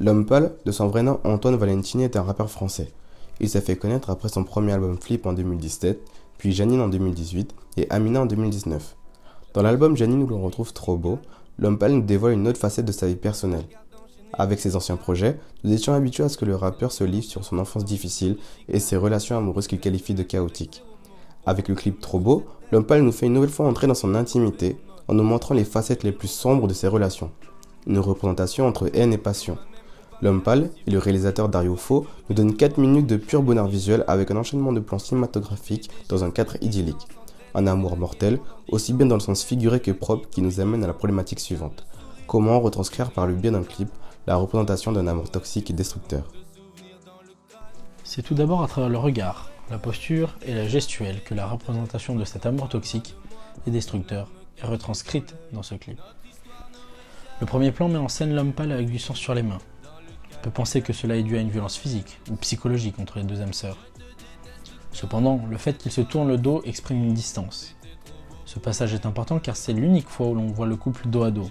L'homme pâle, de son vrai nom Antoine Valentini, est un rappeur français. Il s'est fait connaître après son premier album Flip en 2017, puis Janine en 2018 et Amina en 2019. Dans l'album Janine où l'on retrouve Trop Beau, l'homme pâle nous dévoile une autre facette de sa vie personnelle. Avec ses anciens projets, nous étions habitués à ce que le rappeur se livre sur son enfance difficile et ses relations amoureuses qu'il qualifie de chaotiques. Avec le clip Trop Beau, l'homme pâle nous fait une nouvelle fois entrer dans son intimité en nous montrant les facettes les plus sombres de ses relations. Une représentation entre haine et passion. L'homme pâle et le réalisateur Dario Fo nous donnent 4 minutes de pur bonheur visuel avec un enchaînement de plans cinématographiques dans un cadre idyllique. Un amour mortel, aussi bien dans le sens figuré que propre, qui nous amène à la problématique suivante. Comment retranscrire par le biais d'un clip la représentation d'un amour toxique et destructeur? C'est tout d'abord à travers le regard, la posture et la gestuelle que la représentation de cet amour toxique et destructeur est retranscrite dans ce clip. Le premier plan met en scène l'homme pâle avec du sang sur les mains. On peut penser que cela est dû à une violence physique ou psychologique entre les deux âmes sœurs. Cependant, le fait qu'il se tourne le dos exprime une distance. Ce passage est important car c'est l'unique fois où l'on voit le couple dos à dos.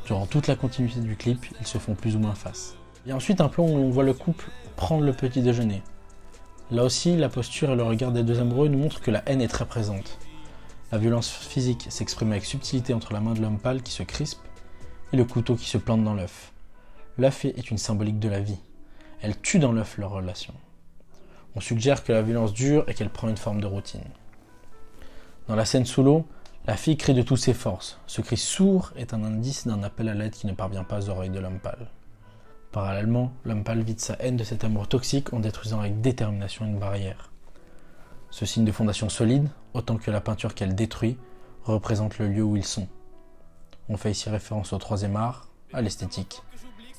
Durant toute la continuité du clip, ils se font plus ou moins face. Il y a ensuite un plan où l'on voit le couple prendre le petit déjeuner. Là aussi, la posture et le regard des deux amoureux nous montrent que la haine est très présente. La violence physique s'exprime avec subtilité entre la main de l'homme pâle qui se crispe et le couteau qui se plante dans l'œuf. L'œuf est une symbolique de la vie. Elle tue dans l'œuf leur relation. On suggère que la violence dure et qu'elle prend une forme de routine. Dans la scène sous l'eau, la fille crie de toutes ses forces. Ce cri sourd est un indice d'un appel à l'aide qui ne parvient pas aux oreilles de l'homme pâle. Parallèlement, l'homme pâle vide sa haine de cet amour toxique en détruisant avec détermination une barrière. Ce signe de fondation solide, autant que la peinture qu'elle détruit, représente le lieu où ils sont. On fait ici référence au troisième art, à l'esthétique,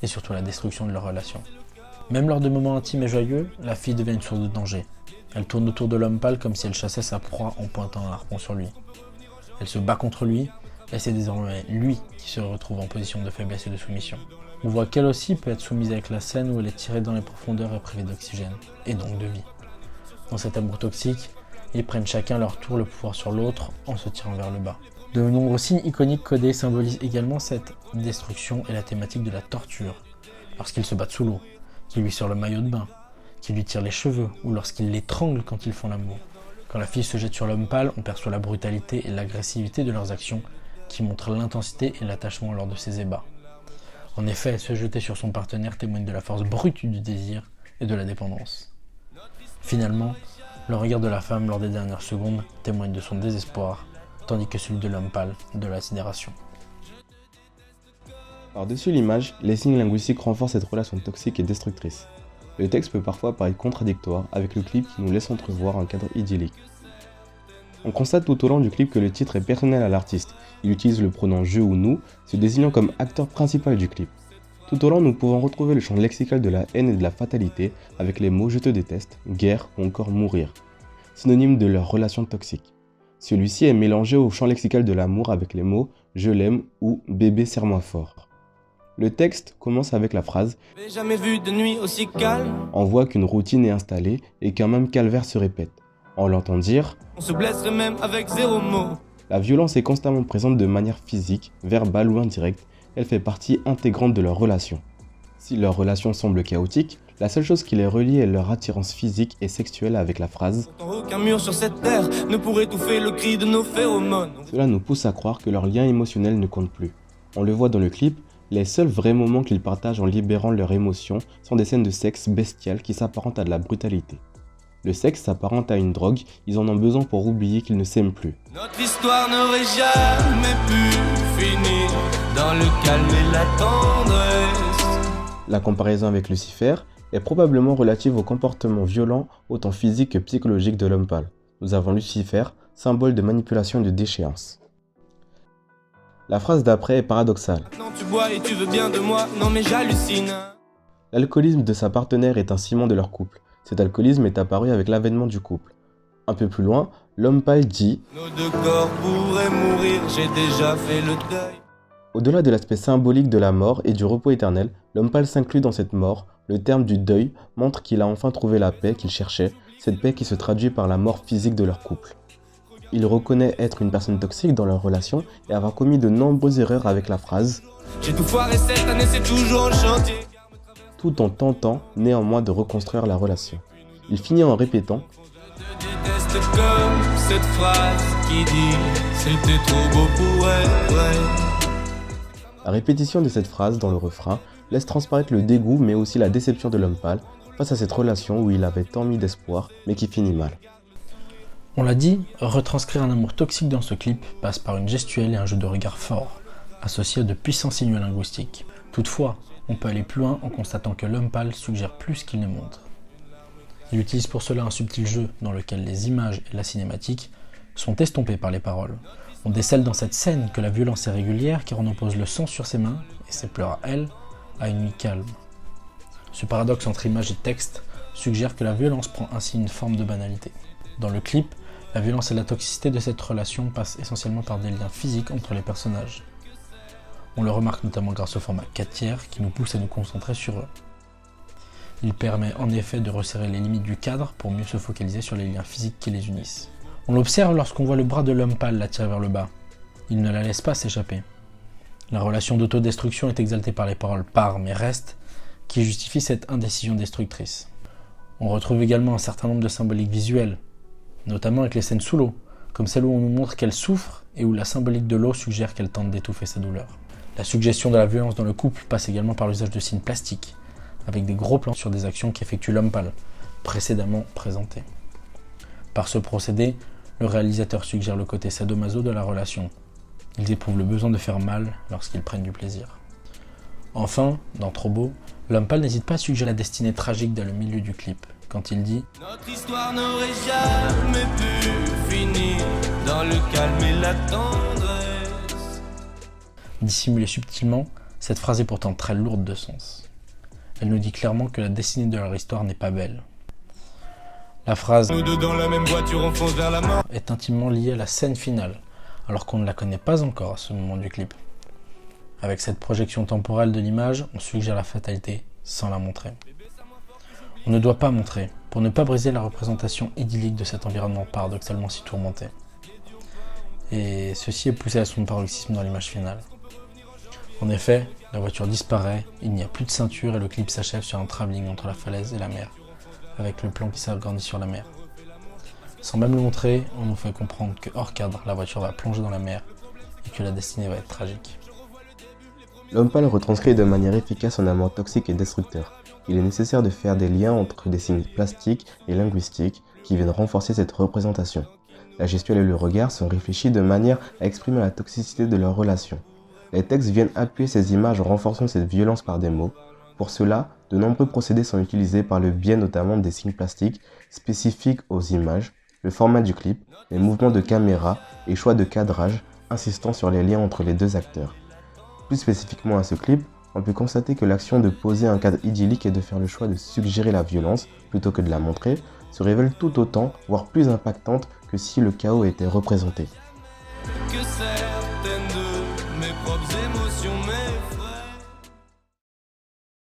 et surtout à la destruction de leur relation. Même lors de moments intimes et joyeux, la fille devient une source de danger. Elle tourne autour de l'homme pâle comme si elle chassait sa proie en pointant un harpon sur lui. Elle se bat contre lui, et c'est désormais lui qui se retrouve en position de faiblesse et de soumission. On voit qu'elle aussi peut être soumise avec la scène où elle est tirée dans les profondeurs et privée d'oxygène, et donc de vie. Dans cet amour toxique, ils prennent chacun leur tour le pouvoir sur l'autre en se tirant vers le bas. De nombreux signes iconiques codés symbolisent également cette destruction et la thématique de la torture, lorsqu'ils se battent sous l'eau, qui lui sort le maillot de bain, qui lui tire les cheveux, ou lorsqu'il l'étrangle quand ils font l'amour. Quand la fille se jette sur l'homme pâle, on perçoit la brutalité et l'agressivité de leurs actions, qui montrent l'intensité et l'attachement lors de ses ébats. En effet, se jeter sur son partenaire témoigne de la force brute du désir et de la dépendance. Finalement, le regard de la femme lors des dernières secondes témoigne de son désespoir, tandis que celui de l'homme pâle de la sidération. Par-dessus l'image, les signes linguistiques renforcent cette relation toxique et destructrice. Le texte peut parfois paraître contradictoire avec le clip qui nous laisse entrevoir un cadre idyllique. On constate tout au long du clip que le titre est personnel à l'artiste. Il utilise le pronom « je » ou « nous », se désignant comme acteur principal du clip. Tout au long, nous pouvons retrouver le champ lexical de la haine et de la fatalité avec les mots « je te déteste »,« guerre » ou encore « mourir », synonymes de leur relation toxique. Celui-ci est mélangé au champ lexical de l'amour avec les mots « je l'aime » ou « bébé serre-moi fort ». Le texte commence avec la phrase « jamais vu de nuit aussi calme ». On voit qu'une routine est installée et qu'un même calvaire se répète. On l'entend dire « on se blesserait même avec 0 mot ». La violence est constamment présente de manière physique, verbale ou indirecte. Elle fait partie intégrante de leur relation. Si leur relation semble chaotique, la seule chose qui les relie est leur attirance physique et sexuelle avec la phrase « aucun mur sur cette terre ne pourrait étouffer le cri de nos phéromones ». Cela nous pousse à croire que leur lien émotionnel ne compte plus. On le voit dans le clip, les seuls vrais moments qu'ils partagent en libérant leurs émotions sont des scènes de sexe bestial qui s'apparentent à de la brutalité. Le sexe s'apparente à une drogue, ils en ont besoin pour oublier qu'ils ne s'aiment plus. Notre histoire n'aurait jamais pu finir dans le calme et la tendresse. La comparaison avec Lucifer est probablement relative au comportement violent autant physique que psychologique de l'homme pâle. Nous avons Lucifer, symbole de manipulation et de déchéance. La phrase d'après est paradoxale. Maintenant tu bois et tu veux bien de moi, non mais j'hallucine. L'alcoolisme de sa partenaire est un ciment de leur couple. Cet alcoolisme est apparu avec l'avènement du couple. Un peu plus loin, l'homme pâle dit « nos deux corps pourraient mourir, j'ai déjà fait le deuil ». Au-delà de l'aspect symbolique de la mort et du repos éternel, l'homme pâle s'inclut dans cette mort. Le terme du deuil montre qu'il a enfin trouvé la paix qu'il cherchait, cette paix qui se traduit par la mort physique de leur couple. Il reconnaît être une personne toxique dans leur relation et avoir commis de nombreuses erreurs avec la phrase « j'ai tout foiré cette année, c'est toujours en chantier ». tout en tentant néanmoins de reconstruire la relation. Il finit en répétant Je déteste comme cette phrase qui dit c'était trop beau pour être vrai. La répétition de cette phrase dans le refrain laisse transparaître le dégoût mais aussi la déception de l'homme pâle face à cette relation où il avait tant mis d'espoir mais qui finit mal. On l'a dit, retranscrire un amour toxique dans ce clip passe par une gestuelle et un jeu de regard fort, associé à de puissants signaux linguistiques. Toutefois, on peut aller plus loin en constatant que l'homme pâle suggère plus qu'il ne montre. Il utilise pour cela un subtil jeu dans lequel les images et la cinématique sont estompées par les paroles. On décèle dans cette scène que la violence est régulière car on oppose le sang sur ses mains et ses pleurs à elle à une nuit calme. Ce paradoxe entre image et texte suggère que la violence prend ainsi une forme de banalité. Dans le clip, la violence et la toxicité de cette relation passent essentiellement par des liens physiques entre les personnages. On le remarque notamment grâce au format 4/3 qui nous pousse à nous concentrer sur eux. Il permet en effet de resserrer les limites du cadre pour mieux se focaliser sur les liens physiques qui les unissent. On l'observe lorsqu'on voit le bras de l'homme pâle l'attirer vers le bas. Il ne la laisse pas s'échapper. La relation d'autodestruction est exaltée par les paroles « part mais reste » qui justifient cette indécision destructrice. On retrouve également un certain nombre de symboliques visuelles, notamment avec les scènes sous l'eau, comme celle où on nous montre qu'elle souffre et où la symbolique de l'eau suggère qu'elle tente d'étouffer sa douleur. La suggestion de la violence dans le couple passe également par l'usage de signes plastiques, avec des gros plans sur des actions qu'effectue l'homme pâle, précédemment présentés. Par ce procédé, le réalisateur suggère le côté sadomaso de la relation. Ils éprouvent le besoin de faire mal lorsqu'ils prennent du plaisir. Enfin, dans Trop beau, l'homme pâle n'hésite pas à suggérer la destinée tragique dans le milieu du clip, quand il dit Notre histoire n'aurait jamais pu finir dans le calme et la tendresse. Dissimulée subtilement, cette phrase est pourtant très lourde de sens. Elle nous dit clairement que la destinée de leur histoire n'est pas belle. La phrase Nous deux dans la même voiture, on fonce vers la mort. est intimement liée à la scène finale, alors qu'on ne la connaît pas encore à ce moment du clip. Avec cette projection temporelle de l'image, on suggère la fatalité sans la montrer. On ne doit pas montrer, pour ne pas briser la représentation idyllique de cet environnement paradoxalement si tourmenté. Et ceci est poussé à son paroxysme dans l'image finale. En effet, la voiture disparaît, il n'y a plus de ceinture et le clip s'achève sur un travelling entre la falaise et la mer, avec le plan qui s'agrandit sur la mer. Sans même le montrer, on nous fait comprendre que hors cadre, la voiture va plonger dans la mer et que la destinée va être tragique. L'homme pâle retranscrit de manière efficace son amour toxique et destructeur. Il est nécessaire de faire des liens entre des signes plastiques et linguistiques qui viennent renforcer cette représentation. La gestuelle et le regard sont réfléchis de manière à exprimer la toxicité de leur relation. Les textes viennent appuyer ces images en renforçant cette violence par des mots. Pour cela, de nombreux procédés sont utilisés par le biais notamment des signes plastiques spécifiques aux images, le format du clip, les mouvements de caméra et choix de cadrage insistant sur les liens entre les deux acteurs. Plus spécifiquement à ce clip, on peut constater que l'action de poser un cadre idyllique et de faire le choix de suggérer la violence plutôt que de la montrer se révèle tout autant, voire plus impactante que si le chaos était représenté.